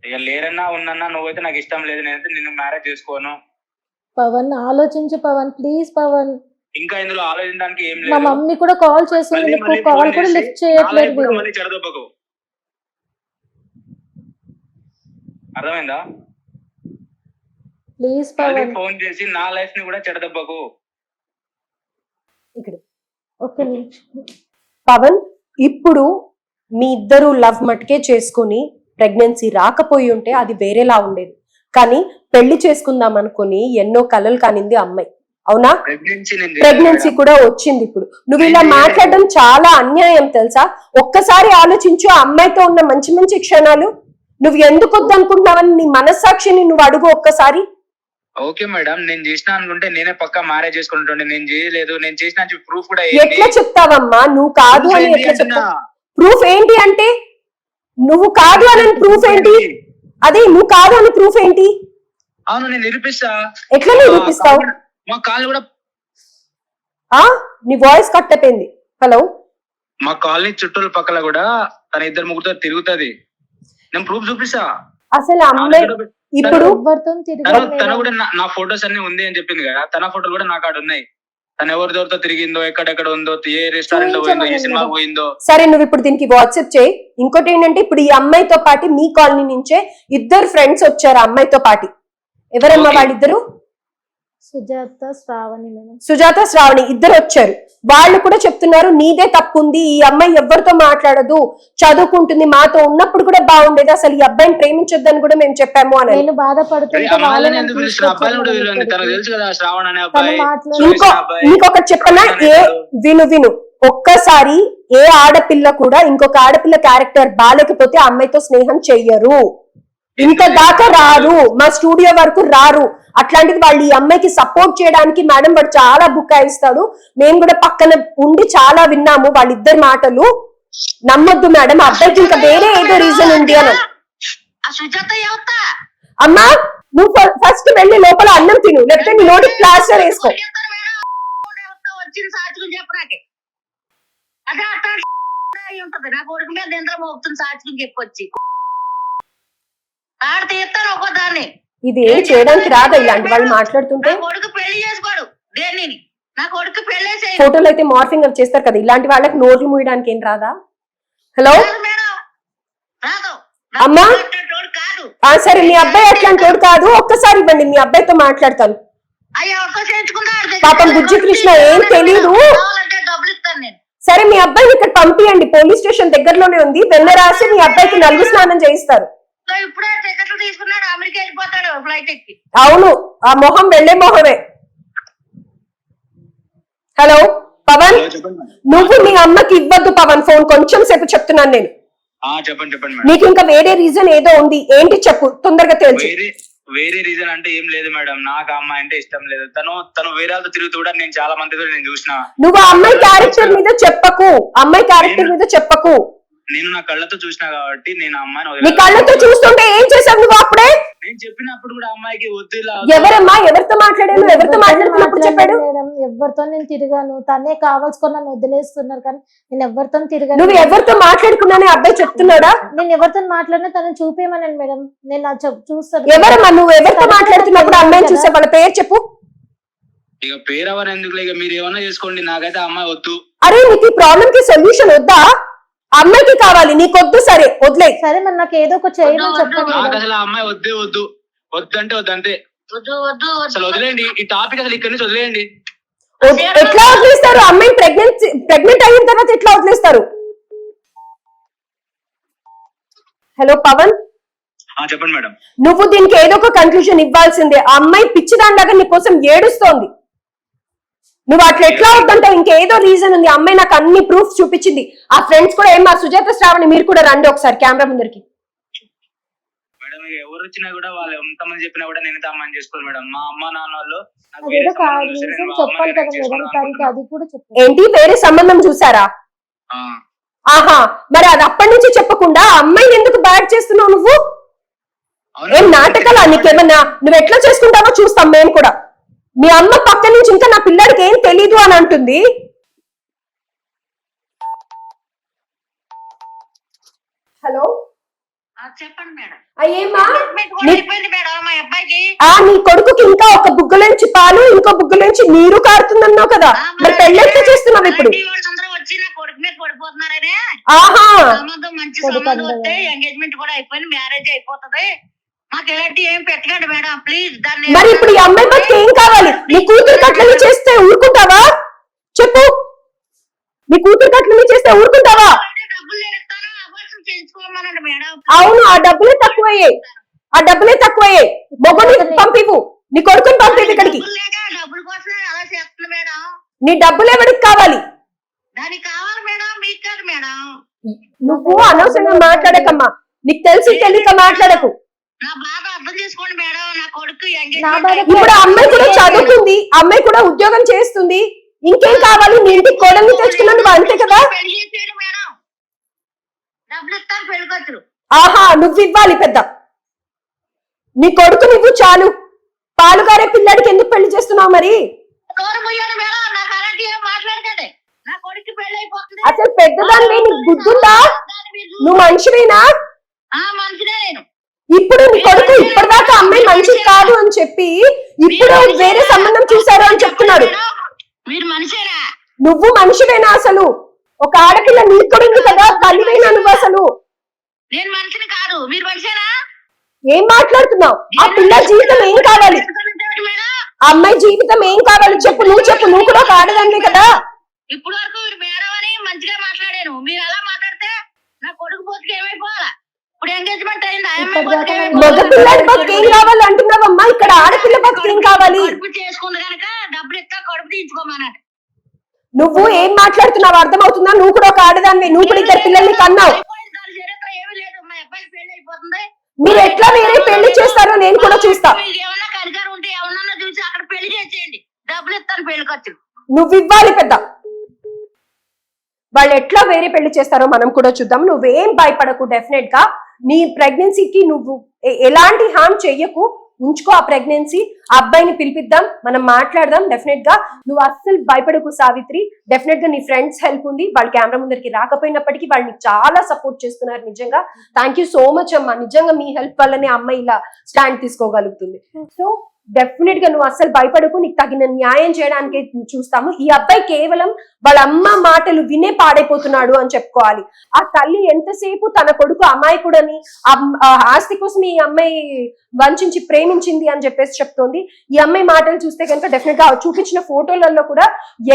ఇక లేరన్నా ఉన్నన్నా నువ్వైతే నాకు ఇష్టం లేదు. నేనైతే నిన్ను మ్యారేజ్ చేసుకోను. పవన్, ఆలోచించు పవన్, ప్లీజ్ పవన్. ఇంకా ఇందులో ఆలోచించడానికి ఏం మా లేదు. మమ్మీ కూడా కాల్ చేస్తుంది, మళ్ళీ నీకు మళ్ళీ కాల్ ఫోన్ కూడా చేసి లిఫ్ట్ చేయట్లేదు నా లైఫ్ కూడా మీరు. మళ్ళీ చెడదొబ్బకు. అర్థమైందా? ప్లీజ్ మళ్ళీ పవన్. ఫోన్ చేసి నా లైఫ్ ని కూడా చెడదొబ్బకు. ఇక్కడ ఓకే. పవన్, ఇప్పుడు మీ ఇద్దరు లవ్ మట్కే చేసుకుని ప్రెగ్నెన్సీ రాకపోయి ఉంటే అది వేరేలా ఉండేది. కానీ పెళ్లి చేసుకుందాం అనుకుని ఎన్నో కలలు కానింది అమ్మాయి, అవునా? ప్రెగ్నెన్సీ కూడా వచ్చింది. ఇప్పుడు నువ్వు ఇలా మాట్లాడడం చాలా అన్యాయం తెలుసా? ఒక్కసారి ఆలోచించు, ఆ అమ్మాయితో ఉన్న మంచి మంచి క్షణాలు నువ్వు ఎందుకు వద్దనుకుంటున్నావని నీ మనస్సాక్షిని నువ్వు అడుగు ఒక్కసారి. ఓకే మేడం, నేను చేసిన అనుకుంటే నేనే పక్కా మ్యారేజ్ చేసుకుంటుండే. నేను చేయలేదు, నేను చేసిన ప్రూఫ్ కూడా ఎట్లా చెప్తావమ్మా? నువ్వు కాదు అని ఎట్లా చెప్తావు? ప్రూఫ్ ఏంటి అంటే నువ్వు కాదు అని ప్రూఫ్ ఏంటి? అదే నువ్వు కాదు అని ప్రూఫ్ ఏంటి? అవును, నేను నిరూపిస్తా. ఎట్లా నిరూపిస్తావు? మా కాలనీ కూడా నీ వాయిస్ కట్ అయిపోయింది. హలో, మా కాలనీ చుట్టూ పక్కల కూడా తన ఇద్దరు ముగ్గురుతో తిరుగుతుంది. నేను ప్రూఫ్ చూపిస్తా. అసలు అమ్మాయి ఇప్పుడు తన కూడా నా ఫొటోస్ అన్ని ఉంది అని చెప్పింది కదా, తన ఫోటోలు కూడా నా కాడ ఉన్నాయి. తను ఎవరితో తిరిగిందో, ఎక్కడెక్కడ ఉందో, ఏ రెస్టారెంట్ లో పోయిందో, ఏ సినిమా పోయిందో. సరే, నువ్వు ఇప్పుడు దీనికి వాట్సాప్ చేయి. ఇంకోటి ఏంటంటే, ఇప్పుడు ఈ అమ్మాయితో పాటు మీ కాలనీ నుంచే ఇద్దరు ఫ్రెండ్స్ వచ్చారు అమ్మాయితో పాటు. ఎవరమ్మా వాళ్ళిద్దరు? సుజాత, శ్రావణి ఇద్దరు వచ్చారు. వాళ్ళు కూడా చెప్తున్నారు నీదే తప్పు ఉంది, ఈ అమ్మాయి ఎవరితో మాట్లాడదు, చదువుకుంటుంది, మాతో ఉన్నప్పుడు కూడా బాగుండేది, అసలు ఈ అబ్బాయిని ప్రేమించొద్దని కూడా మేము చెప్పాము అని. నేను ఇంకొకటి చెప్పనా? విను, ఒక్కసారి ఏ ఆడపిల్ల కూడా ఇంకొక ఆడపిల్ల క్యారెక్టర్ బాలేకపోతే ఆ అమ్మాయితో స్నేహం చెయ్యరు. ఇంత దాకా రారు, మా స్టూడియో వరకు రారు. అట్లాంటిది వాళ్ళు ఈ అమ్మాయికి సపోర్ట్ చేయడానికి మేడం వాడు చాలా బుకాయిస్తాడు. మేము కూడా పక్కన ఉండి చాలా విన్నాము వాళ్ళిద్దరి మాటలు. నమ్మొద్దు మేడం, అబ్బాయికి ఇంకా వేరే ఏదో రీజన్ ఉంది అని. అమ్మా, నువ్వు ఫస్ట్ వెళ్ళి లోపల అన్నం తిను, లేకపోతే నీ నోటి ప్లాస్టర్ వేసుకో. నా కొడుకు మీద ఎంత మోపుతుంది సాక్షులు చెప్పొచ్చి ఆడ తీస్తాను ఒక్కోదాన్ని. ఇది ఏం చేయడానికి రాదా ఇలాంటి వాళ్ళు మాట్లాడుతుంటే? కొడుకు పెళ్లి చేసుకోడు దేన్ని, నా కొడుకు పెళ్లి ఫోటోలు అయితే మార్ఫింగ్ అవి చేస్తారు కదా, ఇలాంటి వాళ్ళకి నోట్లు మూయడానికి ఏం రాదా? హలో అమ్మా, సరే మీ అబ్బాయి అట్లాంటి వాడు కాదు, ఒక్కసారి ఇవ్వండి, మీ అబ్బాయితో మాట్లాడతాను. అయ్యి ఎవరితో చేయించుకుందా పాపం బుజ్జి కృష్ణ ఏం తెలీదు. కావాలంటే డబ్బులు ఇస్తాను నేను. సరే మీ అబ్బాయిని ఇక్కడ పంపియండి, పోలీస్ స్టేషన్ దగ్గరలోనే ఉంది, వెళ్ళ రాసి మీ అబ్బాయికి నలుగు స్నానం చేయిస్తారు. ఇప్పుడే టికెట్లు తీసుకున్నాడు, అమెరికా వెళ్ళిపోతాడు ఫ్లైట్ ఎక్కి. అవును, ఆ మొహం వెళ్లే మొహమే. హలో పవన్, నువ్వు మీ అమ్మకి ఇవ్వద్దు పవన్ ఫోన్, కొంచెం సేపు చెప్తున్నాను నేను. చెప్పండి నీకు ఇంకా వేరే రీజన్ ఏదో ఉంది, ఏంటి చెప్పు తొందరగా తెలుసు. వేరే రీజన్ అంటే ఏం లేదు మేడం, నాకు అమ్మాయి అంటే ఇష్టం లేదు. తను వేరే వాళ్ళతో తిరుగుతూ కూడా నేను చాలా మందితో నేను చూసిన. నువ్వు ఆ అమ్మాయి క్యారెక్టర్ మీద చెప్పకు, అమ్మాయి క్యారెక్టర్ మీద చెప్పకు. నేను నా కళ్ళతో చూసినా కాబట్టి నేను అమ్మాయిని నీ కళ్ళతో చూస్తుంటే ఏం చేసావు నువ్వు అప్పుడే? నేను చెప్పినప్పుడు కూడా అమ్మాయికి వద్దు. ఎవరమ్మా ఎవరితో మాట్లాడాను, ఎవరితో మాట్లాడుతున్నప్పుడు చెప్పాడు? మేడం ఎవరితో నేను తిరిగాను, తనే కావాల్సుకొని నన్ను వదిలేస్తున్నారు, కానీ నేను ఎవరితో తిరిగాను. నువ్వు ఎవరితో మాట్లాడుకున్నానే అబ్బాయి చెప్తున్నాడా? నేను ఎవరితో మాట్లాడినా తనని చూపేయమనండి మేడం, నేను చూస్తాను. ఎవరమ్మా నువ్వు ఎవరితో మాట్లాడుతున్నప్పుడు అమ్మాయిని చూసా, వాళ్ళ పేరు చెప్పు. ఇక పేరు ఎవరు ఎందుకు, ఇక మీరు ఏమన్నా చేసుకోండి, నాకైతే అమ్మాయి వద్దు. అరే నీకు ఈ ప్రాబ్లం కి సొల్యూషన్ వద్దా? అమ్మాయికి కావాలి, నీకొద్దు, సరే వదిలే. సరే మరి నాకు ఏదో ఒక చేయమని చెప్పండి. నాకు అసలు ఆ అమ్మాయి వద్దు అంటే వద్దు అంతే. అసలు వదిలేయండి ఈ టాపిక్, అసలు ఇక్కడి నుంచి వదిలేయండి. ఎట్లా వదిలేస్తారు? అమ్మాయి ప్రెగ్నెంట్ అయిన తర్వాత ఎట్లా వదిలేస్తారు? హలో పవన్, చెప్పండి మేడం. నువ్వు దీనికి ఏదో ఒక కన్క్లూజన్ ఇవ్వాల్సిందే. ఆ అమ్మాయి పిచ్చిదానిలాగా నీ కోసం ఏడుస్తోంది. నువ్వు అట్లా ఎట్లా అవుతుంటావు? ఇంకేదో రీజన్ ఉంది. అమ్మాయి నాకు అన్ని ప్రూఫ్స్ చూపించింది. ఆ ఫ్రెండ్స్ కూడా ఏమా సుజాత శ్రావణి మీరు కూడా రండి ఒకసారి కెమెరా ముందరికి. మేడం ఎవరు వచ్చినా కూడా వాళ్ళు ఎంతమంది చెప్పినా కూడా నేను అమ్మాయిని చేసుకోను మేడం. మా అమ్మ నాన్న వాళ్ళు చెప్పాలి కదా మేడం, తనకి అది కూడా చెప్పాలి. ఏంటి వేరే సంబంధం చూసారా? ఆహా, మరి అది అప్పటి నుంచి చెప్పకుండా అమ్మాయిని ఎందుకు బ్యాడ్ చేస్తున్నావు నువ్వు? ఏం నాటకాలా నీకేమన్నా? నువ్వు ఎట్లా చేసుకుంటావో చూస్తాం మేము కూడా. మీ అమ్మ పక్క నుంచి ఇంకా నా పిల్లాడికి ఏం తెలీదు అని అంటుంది. హలో చెప్పండి మేడం. అయ్యేమా మేడం మా అబ్బాయికి నీ కొడుకుకి ఇంకా ఒక బుగ్గలోంచి పాలు ఇంకో బుగ్గలోంచి నీరు కారుతుందన్నావు కదా, మరి పెళ్ళెట్లా చేస్తున్నావు ఇప్పుడు? అందరూ వచ్చి నా కొడుకు మీద పడిపోతున్నారనే. ఆహా, సంబంధం మంచి సంబంధం వస్తే ఎంగేజ్మెంట్ కూడా అయిపోయింది, మ్యారేజ్ అయిపోతుంది. మాకు ఎలాంటి ఏం పెట్టకండి మేడం ప్లీజ్. దాన్ని మరి ఇప్పుడు ఈ అమ్మాయి బతికి ఏం కావాలి? నీ కూతురు కట్లని చేస్తే ఊరుకుంటావా? చెప్పు, నీ కూతురు కట్లని చేస్తే ఊరుకుంటావా? డబ్బులు నేను ఇస్తాను, అబార్షన్ చేయించుకోమనండి మేడం. అవును, ఆ డబ్బులే తక్కువయ్యాయి, ఆ డబ్బులే తక్కువయ్యాయి. మొగ్గుని పంపివు, నీ కొడుకుని పంపివు ఇక్కడికి. డబ్బుల కోసమే అలా చేస్తుంది మేడం. నీ డబ్బులు ఎవరికి కావాలి? దానికి కావాలి మేడం, మీకు కాదు మేడం. నువ్వు అనవసరంగా మాట్లాడకమ్మా, నీకు తెలిసి తెలియక మాట్లాడకు. నా బాధ అర్థం చేసుకోండి మేడం. నా కొడుకు ఇప్పుడు అమ్మాయి కూడా చదువుకుంది, అమ్మాయి కూడా ఉద్యోగం చేస్తుంది, ఇంకేం కావాలి? నీ ఇంటికి కోడల్ని తెచ్చుకున్నాను అంతే కదా. పెళ్లి చేసేయండి మేడం, డబ్బులు ఇస్తాను పెళ్ళికొచ్చురు. ఆహా, నువ్వు ఇవ్వాలి పెద్ద. నీ కొడుకు నువ్వు చాలు, పాలుగారే పిల్లాడికి ఎందుకు పెళ్లి చేస్తున్నావు మరి? నోరు ముయ్యండి మేడం, నాకు అలాంటి ఏం మాట్లాడకండి. నా కొడుకు పెళ్లి అయిపోతుంది. అసలు పెద్దదాన్ని నీకు బుద్ధుందా? నువ్వు మనిషివేనా? మనిషినే నేను. ఇప్పుడు నీ కొడుకు ఇప్పటిదాకా అమ్మాయి మంచిది కాదు అని చెప్పి ఇప్పుడు వేరే సంబంధం చూశారు అని చెప్తున్నాడు. మీరు మనిషేనా? నువ్వు మనిషివేనా? అసలు ఒక ఆడపిల్ల నీకు కూడా ఉంది కదా, తల్లివేనా నువ్వు? అసలు నేను మనిషిని కాదు, మీరు మనిషేనా? ఏం మాట్లాడుతున్నావు? ఆ పిల్ల జీవితం ఏం కావాలి? ఆ అమ్మాయి జీవితం ఏం కావాలి చెప్పు, నువ్వు చెప్పు. నువ్వు కూడా ఒక ఆడదానివే కదా. ఇప్పుడు వరకు మీరు మేడం అని మంచిగా మాట్లాడాను, మీరు అలా మాట్లాడితే నా కొడుకు బతుకు ఏమైపోవాలా? ఇప్పుడు ఎంగేజ్మెంట్ అయింది, మగ పిల్లడి బతుకు ఏం కావాలి అంటున్నావమ్మా? ఇక్కడ ఆడపిల్ల బతుకు ఏం కావాలి? కడుపు చేసుకుంది కనుక డబ్బులు ఇస్తా, కడుపు తీయించుకోమన్నాడు. నువ్వు ఏం మాట్లాడుతున్నావు అర్థమవుతుందా? నువ్వు కూడా ఒక ఆడదానివే, నువ్వు కూడా ఇద్దరు పిల్లల్ని కన్నావు. ఏమీ లేదు, మా అబ్బాయికి పెళ్లి అయిపోతుంది. మీరు ఎట్లా వేరే పెళ్లి చేస్తారో నేను కూడా చూస్తా. ఏమన్నా కరిగారు ఉంటే ఎవరన్నా చూసి అక్కడ పెళ్లి చేసేయండి, డబ్బులు ఇస్తాను పెళ్లి ఖర్చు. నువ్వు ఇవ్వాలి పెద్ద. వాళ్ళు ఎట్లా వేరే పెళ్లి చేస్తారో మనం కూడా చూద్దాం. నువ్వేం భయపడకు, డెఫినెట్ గా నీ ప్రెగ్నెన్సీకి నువ్వు ఎలాంటి హామ్ చెయ్యకు, ఉంచుకో ఆ ప్రెగ్నెన్సీ. ఆ అబ్బాయిని పిలిపిద్దాం, మనం మాట్లాడదాం. డెఫినెట్ గా నువ్వు అస్సలు భయపడకు సావిత్రి. డెఫినెట్ గా నీ ఫ్రెండ్స్ హెల్ప్ ఉంది, వాళ్ళ కెమెరా ముందరికి రాకపోయినప్పటికీ వాళ్ళు నీకు చాలా సపోర్ట్ చేస్తున్నారు. నిజంగా థ్యాంక్ యూ సో మచ్ అమ్మా. నిజంగా మీ హెల్ప్ వల్లనే అమ్మాయి ఇలా స్టాండ్ తీసుకోగలుగుతుంది. సో డెఫినెట్ గా నువ్వు అస్సలు భయపడకు, నీకు తగిన న్యాయం చేయడానికి చూస్తాము. ఈ అబ్బాయి కేవలం వాళ్ళ అమ్మ మాటలు వినే పాడైపోతున్నాడు అని చెప్పుకోవాలి. ఆ తల్లి ఎంతసేపు తన కొడుకు అమాయకుడని, ఆస్తి కోసం ఈ అమ్మాయి వంచి ప్రేమించింది అని చెప్పేసి చెప్తోంది. ఉంది. ఈ అమ్మాయి మాటలు చూస్తే కనుక డెఫినెట్ గా చూపించిన ఫోటోలలో కూడా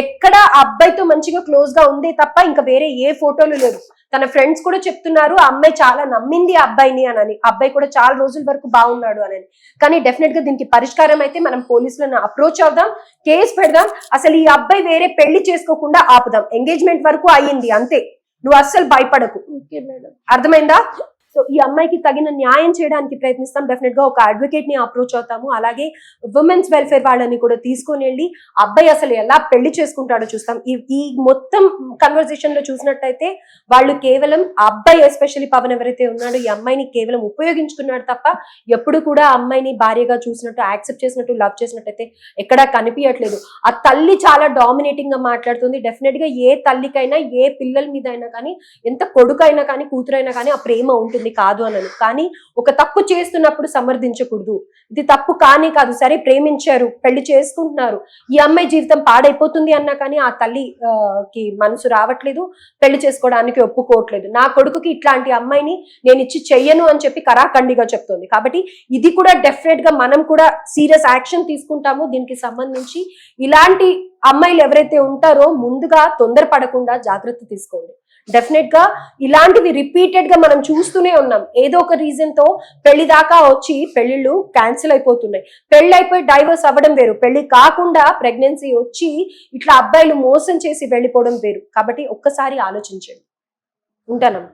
ఎక్కడ ఆ అబ్బాయితో మంచిగా క్లోజ్ గా ఉందే తప్ప ఇంకా వేరే ఏ ఫోటోలు లేవు. తన ఫ్రెండ్స్ కూడా చెప్తున్నారు ఆ అమ్మాయి చాలా నమ్మింది ఆ అబ్బాయిని అని, అబ్బాయి కూడా చాలా రోజుల వరకు బాగున్నాడు అని. కానీ డెఫినెట్ గా దీనికి పరిష్కారం అయితే మనం పోలీసులను అప్రోచ్ అవుదాం, కేసు పెడదాం, అసలు ఈ అబ్బాయి వేరే పెళ్లి చేసుకోకుండా ఆపుదాం. ఎంగేజ్మెంట్ వరకు అయ్యింది అంతే, నువ్వు అస్సలు భయపడకు. అర్థమైందా? సో ఈ అమ్మాయికి తగిన న్యాయం చేయడానికి ప్రయత్నిస్తాం. డెఫినెట్ గా ఒక అడ్వకేట్ ని అప్రోచ్ అవుతాము. అలాగే ఉమెన్స్ వెల్ఫేర్ వాళ్ళని కూడా తీసుకొని వెళ్ళి అబ్బాయి అసలు ఎలా పెళ్లి చేసుకుంటాడో చూస్తాం. ఈ మొత్తం కన్వర్సేషన్ లో చూసినట్టయితే వాళ్ళు కేవలం అబ్బాయి, ఎస్పెషల్లీ పవన్ ఎవరైతే ఉన్నాడో ఈ అమ్మాయిని కేవలం ఉపయోగించుకున్నాడు తప్ప ఎప్పుడు కూడా ఆ అమ్మాయిని భార్యగా చూసినట్టు, యాక్సెప్ట్ చేసినట్టు, లవ్ చేసినట్టయితే ఎక్కడా కనిపించట్లేదు. ఆ తల్లి చాలా డామినేటింగ్ గా మాట్లాడుతుంది. డెఫినెట్ గా ఏ తల్లికైనా, ఏ పిల్లల మీద అయినా కానీ, ఎంత కొడుకైనా కానీ, కూతురైనా కానీ ఆ ప్రేమ ఉంటుంది కాదు అనను. కానీ ఒక తప్పు చేస్తున్నప్పుడు సమర్థించకూడదు. ఇది తప్పు కానీ కాదు, సరే ప్రేమించారు, పెళ్లి చేసుకుంటున్నారు, ఈ అమ్మాయి జీవితం పాడైపోతుంది అన్నా కానీ ఆ తల్లికి మనసు రావట్లేదు, పెళ్లి చేసుకోవడానికి ఒప్పుకోవట్లేదు. నా కొడుకుకి ఇట్లాంటి అమ్మాయిని నేను ఇచ్చి చెయ్యను అని చెప్పి కరాఖండిగా చెప్తోంది. కాబట్టి ఇది కూడా డెఫినెట్ గా మనం కూడా సీరియస్ యాక్షన్ తీసుకుంటాము దీనికి సంబంధించి. ఇలాంటి అమ్మాయిలు ఎవరైతే ఉంటారో ముందుగా తొందరపడకుండా జాగ్రత్త తీసుకోండి. డెఫినెట్ గా ఇలాంటివి రిపీటెడ్ గా మనం చూస్తూనే ఉన్నాం. ఏదో ఒక రీజన్ తో పెళ్లి దాకా వచ్చి పెళ్లిళ్ళు క్యాన్సిల్ అయిపోతున్నాయి. పెళ్లి అయిపోయి డైవర్స్ అవ్వడం వేరు, పెళ్లి కాకుండా ప్రెగ్నెన్సీ వచ్చి ఇట్లా అబ్బాయిలు మోసం చేసి వెళ్ళిపోవడం వేరు. కాబట్టి ఒక్కసారి ఆలోచించండి. ఉంటానమ్మా.